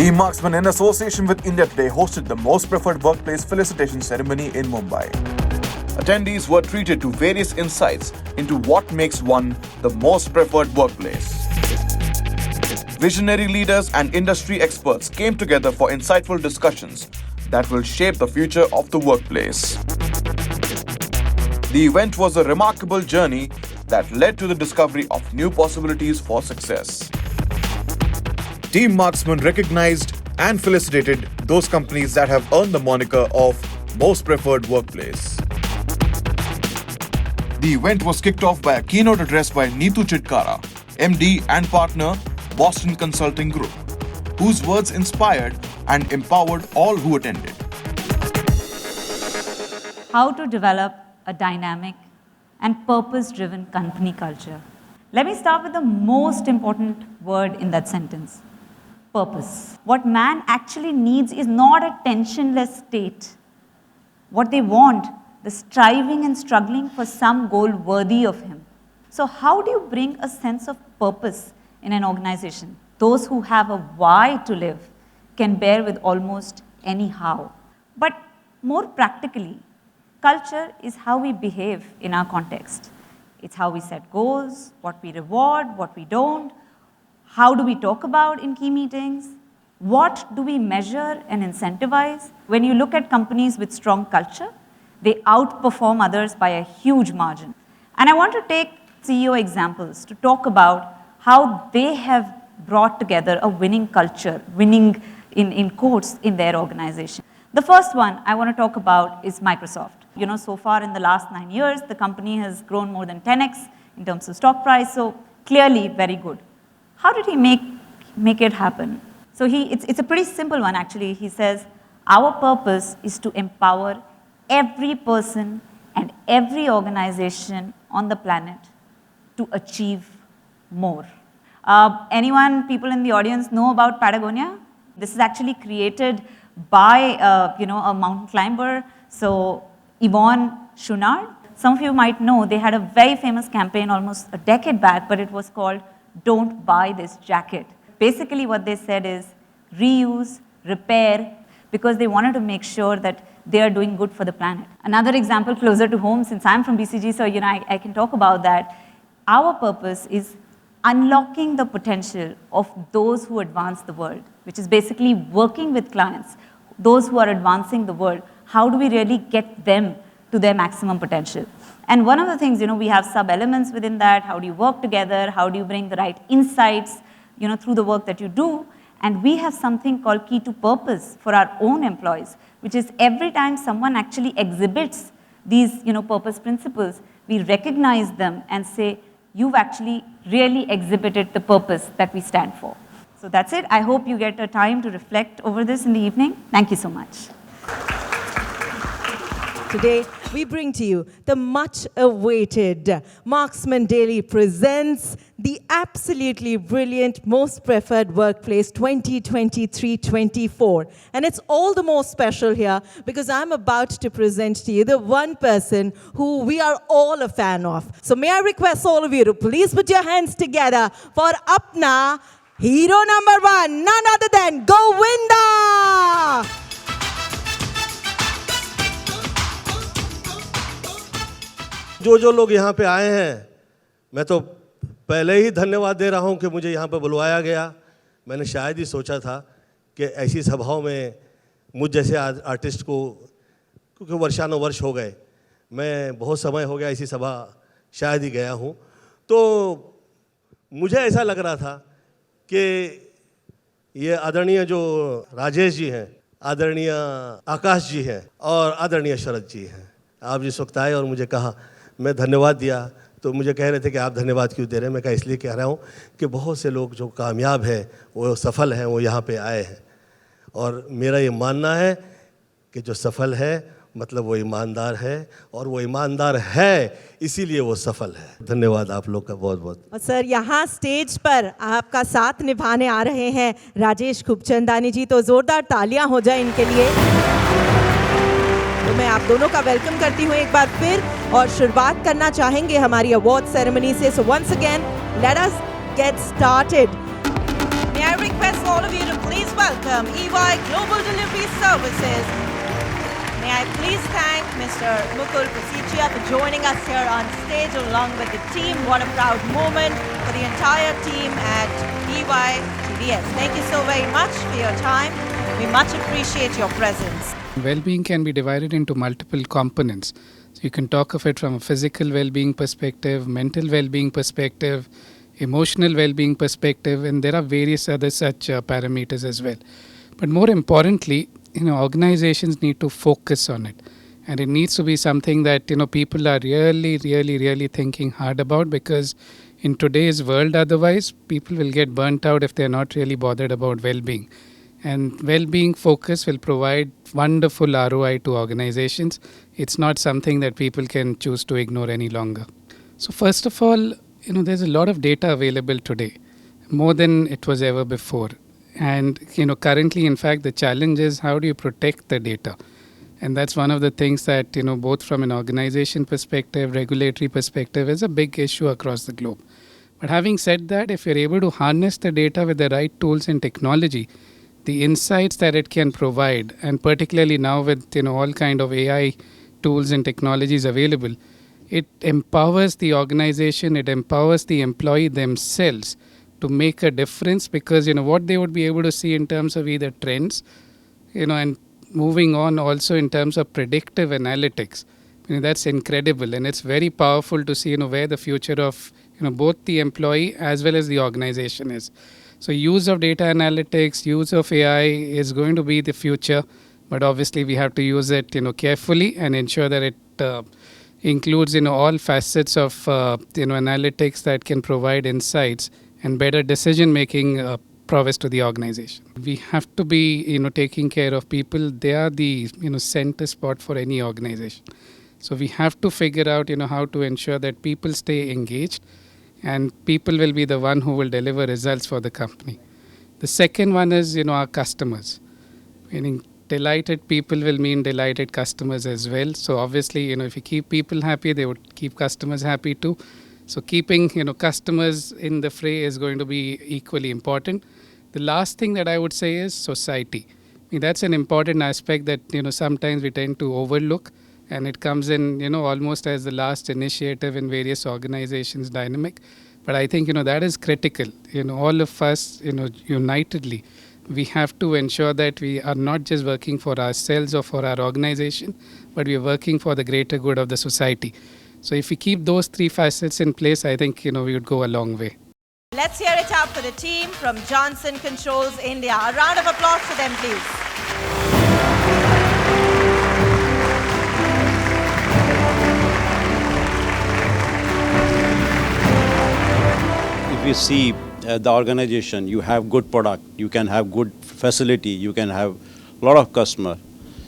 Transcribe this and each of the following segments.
Team Marksmen, in association with India Today, hosted the Most Preferred Workplace felicitation ceremony in Mumbai. Attendees were treated to various insights into what makes one the most preferred workplace. Visionary leaders and industry experts came together for insightful discussions that will shape the future of the workplace. The event was a remarkable journey that led to the discovery of new possibilities for success. Team Marksmen recognized and felicitated those companies that have earned the moniker of Most Preferred Workplace. The event was kicked off by a keynote address by Neetu Chitkara, MD and partner, Boston Consulting Group, whose words inspired and empowered all who attended. How to develop a dynamic and purpose-driven company culture. Let me start with the most important word in that sentence. Purpose. What man actually needs is not a tensionless state. What they want, the striving and struggling for some goal worthy of him. So how do you bring a sense of purpose in an organization? Those who have a why to live can bear with almost any how. But more practically, culture is how we behave in our context. It's how we set goals, what we reward, what we don't. How do we talk about in key meetings? What do we measure and incentivize? When you look at companies with strong culture, they outperform others by a huge margin. And I want to take CEO examples to talk about how they have brought together a winning culture, winning in quotes, in their organization. The first one I want to talk about is Microsoft. You know, so far in the last 9 years, the company has grown more than 10x in terms of stock price, so clearly very good. How did he make it happen? So it's a pretty simple one actually. He says, our purpose is to empower every person and every organization on the planet to achieve more. People in the audience know about Patagonia? This is actually created by a mountain climber, so Yvonne Chouinard. Some of you might know they had a very famous campaign almost a decade back, but it was called Don't Buy This Jacket. Basically what they said is reuse, repair, because they wanted to make sure that they are doing good for the planet. Another example closer to home, since I'm from BCG, so I can talk about that. Our purpose is unlocking the potential of those who advance the world, which is basically working with clients, those who are advancing the world. How do we really get them to their maximum potential? And one of the things, we have sub-elements within that. How do you work together? How do you bring the right insights, through the work that you do? And we have something called Key to Purpose for our own employees, which is every time someone actually exhibits these, purpose principles, we recognize them and say, you've actually really exhibited the purpose that we stand for. So that's it. I hope you get a time to reflect over this in the evening. Thank you so much. Today, we bring to you the much-awaited Marksmen Daily presents the absolutely brilliant Most Preferred Workplace 2023-24. And it's all the more special here because I'm about to present to you the one person who we are all a fan of. So may I request all of you to please put your hands together for Apna hero number one, none other than Govinda! जो लोग यहाँ पे आए हैं, मैं तो पहले ही धन्यवाद दे रहा हूँ कि मुझे यहाँ पे बुलवाया गया। मैंने शायद ही सोचा था कि ऐसी सभाओं में मुझ जैसे आर्टिस्ट को, क्योंकि वर्षानुवर्ष हो गए, मैं बहुत समय हो गया ऐसी सभा शायद ही गया हूँ, तो मुझे ऐसा लग रहा था कि ये आदरणीय जो राजेश जी हैं, आदरणीय आकाश जी हैं और आदरणीय शरद जी हैं, आप जिस वक्त आए और मुझे कहा, मैं धन्यवाद दिया, तो मुझे कह रहे थे कि आप धन्यवाद क्यों दे रहे हैं। मैं कहा इसलिए कह रहा हूँ कि बहुत से लोग जो कामयाब हैं, वो सफल हैं, वो यहाँ पे आए हैं, और मेरा ये मानना है कि जो सफल है मतलब वो ईमानदार है, और वो ईमानदार है इसीलिए वो सफल है। धन्यवाद आप लोग का बहुत बहुत। और सर, यहाँ स्टेज पर आपका साथ निभाने आ रहे हैं राजेश खूबचंदानी जी, तो जोरदार तालियां हो जाए इनके लिए। तो मैं आप दोनों का वेलकम करती हूँ एक बार फिर, और शुरुआत करना चाहेंगे हमारी अवार्ड सेरेमनी से। So once again let us get started. May I request all of you to please welcome EY Global Delivery Services. May I please thank Mr. Mukul Prasichia for joining us here on stage along with the team. What a proud moment for the entire team at EY GDS. Thank you so very much for your time. We much appreciate your presence. Well-being can be divided into multiple components. So you can talk of it from a physical well-being perspective, mental well-being perspective, emotional well-being perspective, and there are various other such parameters as well. But more importantly, organizations need to focus on it, and it needs to be something that people are really thinking hard about, because in today's world, otherwise people will get burnt out if they're not really bothered about well-being. And well-being focus will provide wonderful ROI to organizations. It's not something that people can choose to ignore any longer. So first of all, there's a lot of data available today, more than it was ever before. And currently, in fact, the challenge is how do you protect the data? And that's one of the things that both from an organization perspective, regulatory perspective, is a big issue across the globe. But having said that, if you're able to harness the data with the right tools and technology, the insights that it can provide, and particularly now with all kind of AI tools and technologies available, it empowers the organization, it empowers the employee themselves to make a difference, because what they would be able to see in terms of either trends, and moving on also in terms of predictive analytics. That's incredible, and it's very powerful to see where the future of both the employee as well as the organization is. So use of data analytics, use of AI is going to be the future, but obviously we have to use it carefully and ensure that it includes all facets of analytics that can provide insights and better decision making prowess to the organization. We have to be taking care of people. They are the center spot for any organization. So we have to figure out how to ensure that people stay engaged, and people will be the one who will deliver results for the company. The second one is our customers, meaning delighted people will mean delighted customers as well. So obviously if you keep people happy, they would keep customers happy too. So keeping customers in the fray is going to be equally important. The last thing that I would say is society. That's an important aspect that sometimes we tend to overlook, and it comes in almost as the last initiative in various organizations dynamic. But I think that is critical. All of us unitedly, we have to ensure that we are not just working for ourselves or for our organization, but we are working for the greater good of the society. So if we keep those three facets in place, I think we would go a long way. Let's hear it out for the team from Johnson Controls India. A round of applause to them, please. If you see the organization, you have good product, you can have good facility, you can have a lot of customer.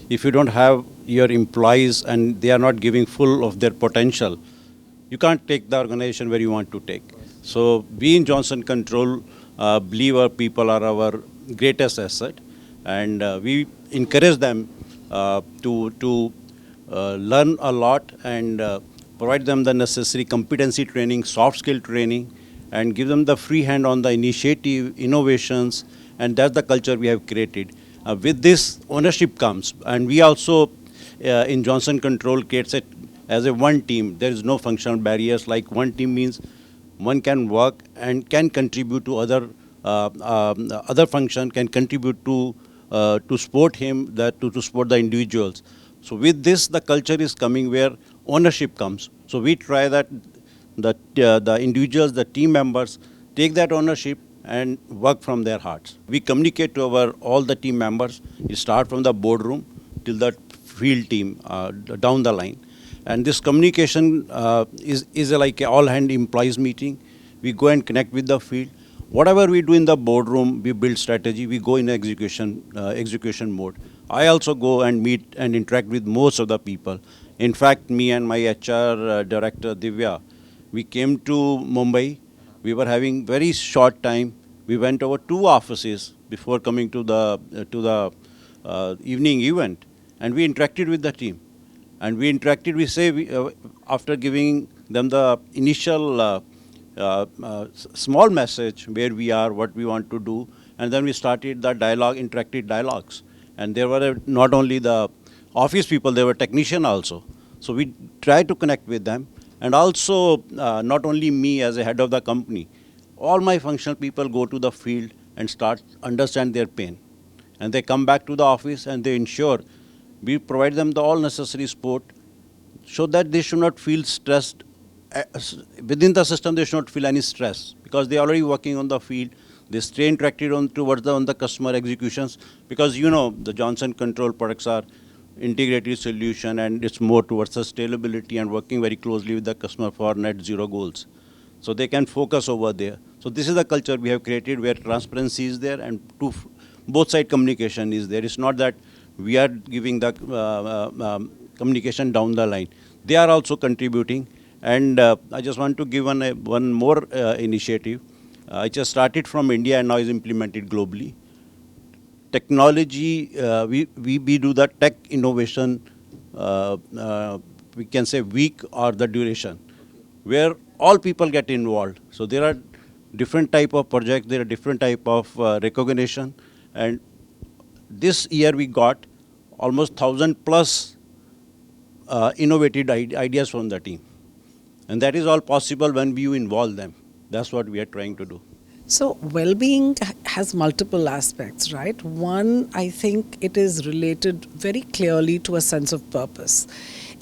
If you don't have your employees and they are not giving full of their potential, you can't take the organization where you want to take. So we in Johnson Control believe our people are our greatest asset, and we encourage them to learn a lot and provide them the necessary competency training, soft skill training, and give them the free hand on the initiative, innovations, and that's the culture we have created. With this, ownership comes, and we also in Johnson Control creates it as a one team. There is no functional barriers. Like one team means one can work and can contribute to other function, can contribute to support him, to support the individuals. So with this, the culture is coming where ownership comes. So we try that the individuals, the team members, take that ownership and work from their hearts. We communicate to all the team members. We start from the boardroom till the field team down the line. And this communication is like an all-hand employees meeting. We go and connect with the field. Whatever we do in the boardroom, we build strategy. We go in execution mode. I also go and meet and interact with most of the people. In fact, me and my HR director Divya, we came to Mumbai. We were having very short time. We went over 2 offices before coming to the evening event, and we interacted with the team. And we interacted. After giving them the initial small message where we are, what we want to do, And then we started the dialogue, interactive dialogues. And there were not only the office people, there were technicians also. So we tried to connect with them. And also, not only me as a head of the company, all my functional people go to the field and start understand their pain. And they come back to the office and they ensure we provide them the all necessary support so that they should not feel stressed. Within the system, they should not feel any stress because they are already working on the field. They stay interacted on towards on the customer executions because the Johnson Control products are integrated solution and it's more towards sustainability and working very closely with the customer for net zero goals. So they can focus over there. So this is the culture we have created where transparency is there and both side communication is there. It's not that we are giving the communication down the line. They are also contributing. And I just want to give one more initiative. I just started from India and now is implemented globally. Technology, we do the tech innovation, we can say week or the duration, where all people get involved. So there are different type of projects, there are different type of recognition. And this year we got almost 1,000 plus innovative ideas from the team. And that is all possible when you involve them. That's what we are trying to do. So, well-being has multiple aspects, right? One, I think it is related very clearly to a sense of purpose.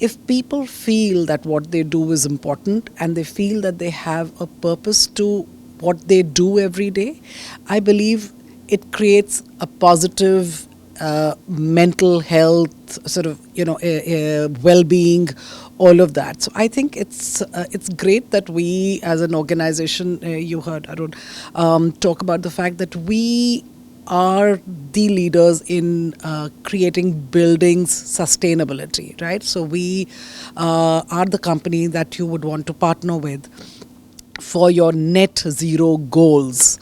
If people feel that what they do is important and they feel that they have a purpose to what they do every day, I believe it creates a positive mental health, sort of, well-being, all of that. So I think it's great that we, as an organization, you heard Arun talk about the fact that we are the leaders in creating buildings sustainability, right? So we are the company that you would want to partner with for your net zero goals.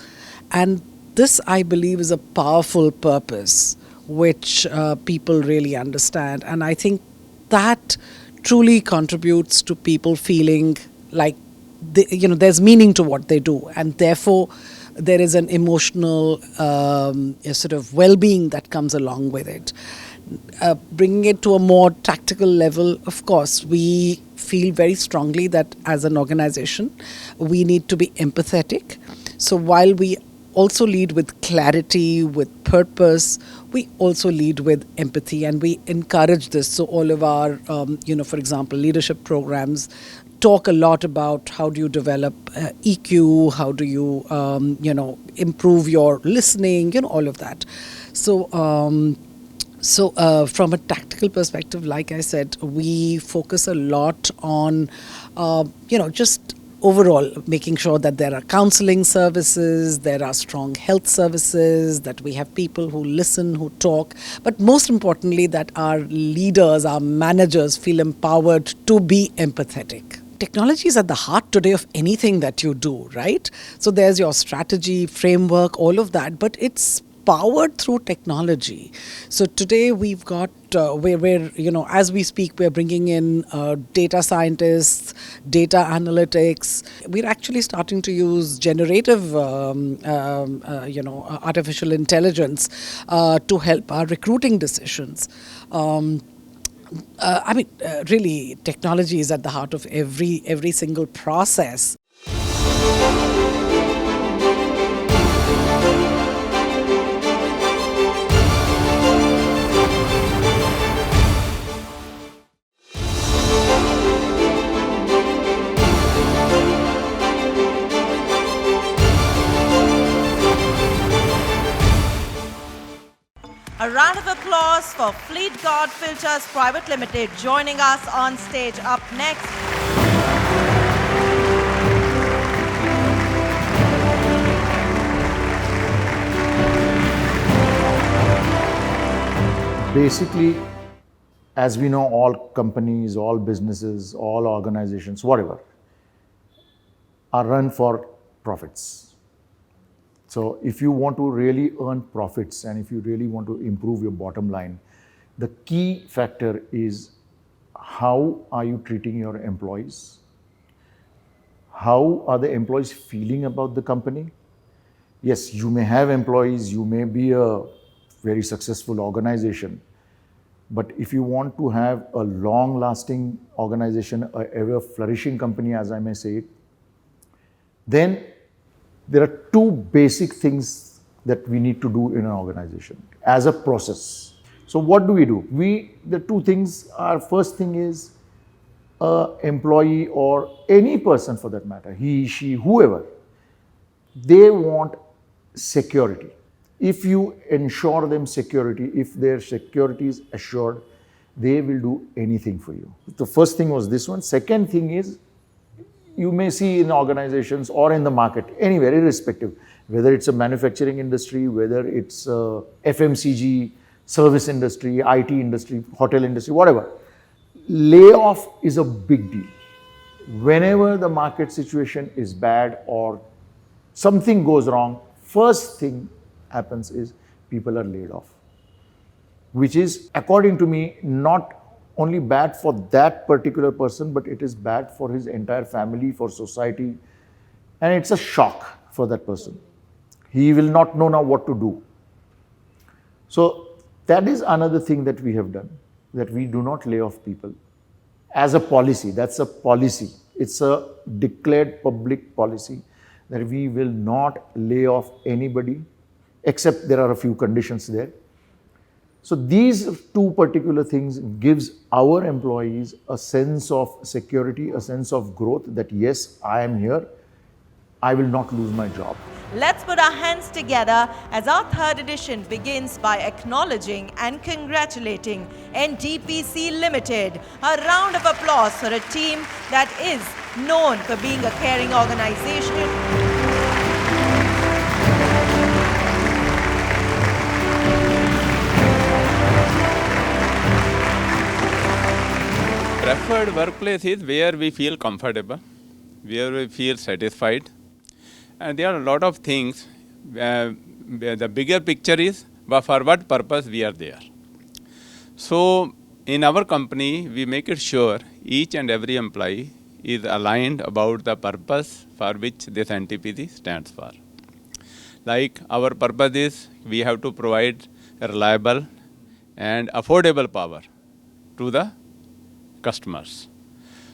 And this, I believe, is a powerful purpose which people really understand. And I think that truly contributes to people feeling like there's meaning to what they do, and therefore there is an emotional sort of well-being that comes along with it. Bringing it to a more tactical level, of course, we feel very strongly that as an organization, we need to be empathetic. So while we also lead with clarity, with purpose, we also lead with empathy, and we encourage this. So all of our, for example, leadership programs talk a lot about how do you develop EQ, how do you, improve your listening, all of that. So, from a tactical perspective, like I said, we focus a lot on, just overall making sure that there are counseling services, there are strong health services, that we have people who listen, who talk, but most importantly that our leaders, our managers feel empowered to be empathetic. Technology is at the heart today of anything that you do, right? So there's your strategy, framework, all of that, but it's powered through technology. So today we've got, as we speak, we're bringing in data scientists, data analytics. We're actually starting to use generative, artificial intelligence to help our recruiting decisions. Really, technology is at the heart of every single process. A round of applause for Fleet Guard Filters Private Limited joining us on stage. Up next, basically, as we know, all companies, all businesses, all organizations, whatever, are run for profits. So if you want to really earn profits and if you really want to improve your bottom line, the key factor is how are you treating your employees? How are the employees feeling about the company? Yes, you may have employees, you may be a very successful organization, but if you want to have a long-lasting organization, a ever flourishing company, as I may say it, then there are two basic things that we need to do in an organization as a process. So what do? The two things are, first thing is, a employee or any person for that matter, he, she, whoever, they want security. If you ensure them security, if their security is assured, they will do anything for you. The first thing was this one. Second thing is, you may see in organizations or in the market, anywhere, irrespective, whether it's a manufacturing industry, whether it's a FMCG, service industry, IT industry, hotel industry, whatever, layoff is a big deal. Whenever the market situation is bad or something goes wrong, first thing happens is people are laid off, which is, according to me, not only bad for that particular person, but it is bad for his entire family, for society, and it's a shock for that person. He will not know now what to do. So that is another thing that we have done, that we do not lay off people as a policy. That's a policy. It's a declared public policy that we will not lay off anybody, except there are a few conditions there. So these two particular things gives our employees a sense of security, a sense of growth, that yes, I am here, I will not lose my job. Let's put our hands together as our third edition begins by acknowledging and congratulating NTPC Limited. A round of applause for a team that is known for being a caring organization. Preferred workplace is where we feel comfortable, where we feel satisfied. And there are a lot of things. The bigger picture is for what purpose we are there. So in our company, we make it sure each and every employee is aligned about the purpose for which this NTPC stands for. Like our purpose is we have to provide reliable and affordable power to the customers.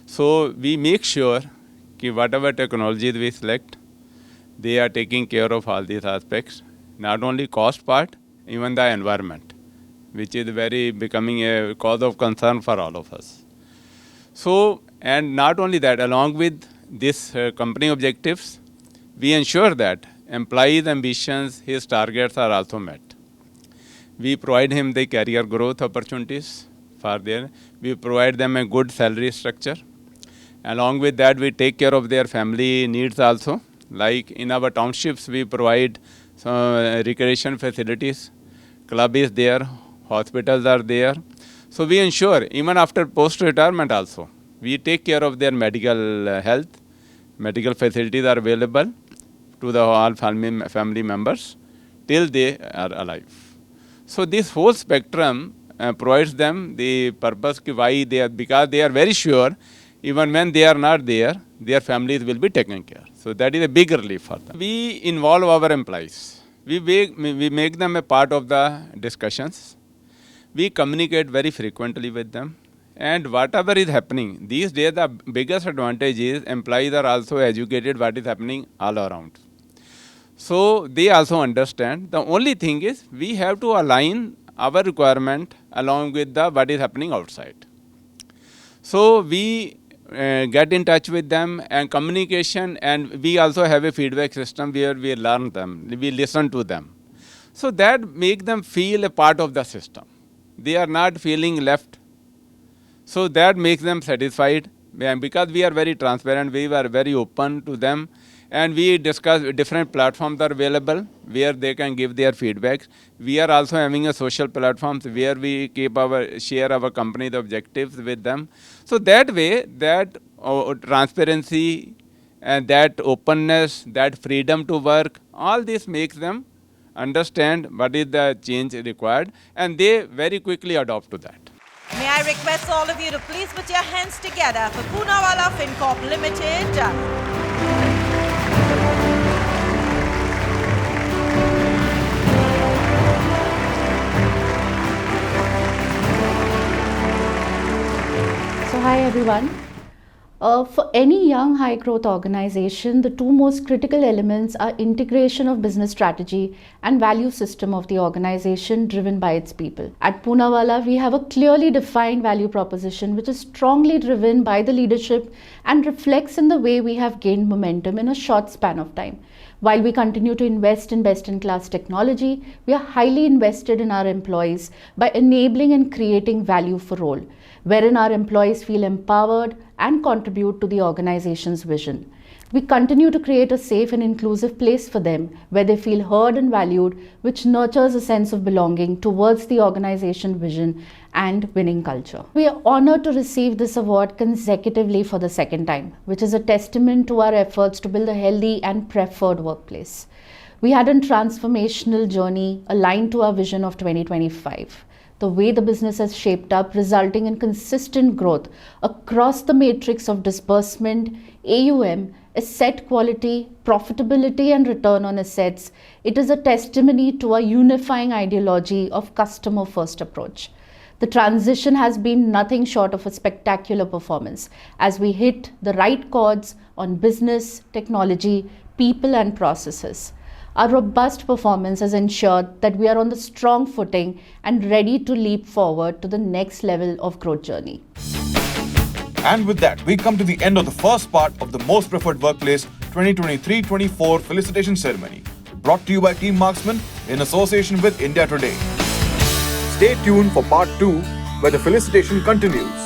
So we make sure that whatever technologies we select, they are taking care of all these aspects, not only cost part, even the environment, which is very becoming a cause of concern for all of us. So, and not only that, along with this company objectives, we ensure that employees' ambitions, his targets are also met. We provide him the career growth opportunities for there. We provide them a good salary structure. Along with that, we take care of their family needs also. Like in our townships, we provide recreation facilities. Club is there, hospitals are there. So we ensure, even after post-retirement also, we take care of their medical health. Medical facilities are available to the all family members till they are alive. So this whole spectrum provides them the purpose why they are, because they are very sure even when they are not there, their families will be taken care. So that is a big relief for them. We involve our employees. We make them a part of the discussions. We communicate very frequently with them. And whatever is happening, these days the biggest advantage is employees are also educated what is happening all around. So they also understand. The only thing is we have to align our requirement along with the what is happening outside. So we get in touch with them and communication, and we also have a feedback system where we learn them, we listen to them. So that make them feel a part of the system. They are not feeling left. So that makes them satisfied, and because we are very transparent, we are very open to them, and we discuss different platforms are available where they can give their feedback. We are also having a social platforms where we share our company's objectives with them. So that way, that transparency and that openness, that freedom to work, all this makes them understand what is the change required, and they very quickly adopt to that. May I request all of you to please put your hands together for Poonawalla FinCorp Limited. everyone. For any young high growth organization, the two most critical elements are integration of business strategy and value system of the organization driven by its people. At Poonawalla, we have a clearly defined value proposition which is strongly driven by the leadership and reflects in the way we have gained momentum in a short span of time. While we continue to invest in best-in-class technology, we are highly invested in our employees by enabling and creating value for all, wherein our employees feel empowered and contribute to the organization's vision. We continue to create a safe and inclusive place for them where they feel heard and valued, which nurtures a sense of belonging towards the organization vision and winning culture. We are honored to receive this award consecutively for the second time, which is a testament to our efforts to build a healthy and preferred workplace. We had a transformational journey aligned to our vision of 2025. The way the business has shaped up, resulting in consistent growth across the matrix of disbursement, AUM, asset quality, profitability, and return on assets, it is a testimony to our unifying ideology of customer-first approach. The transition has been nothing short of a spectacular performance as we hit the right chords on business, technology, people, and processes. Our robust performance has ensured that we are on the strong footing and ready to leap forward to the next level of growth journey. And with that, we come to the end of the first part of the Most Preferred Workplace 2023-24 Felicitation Ceremony, brought to you by Team Marksmen in association with India Today. Stay tuned for part 2, where the felicitation continues.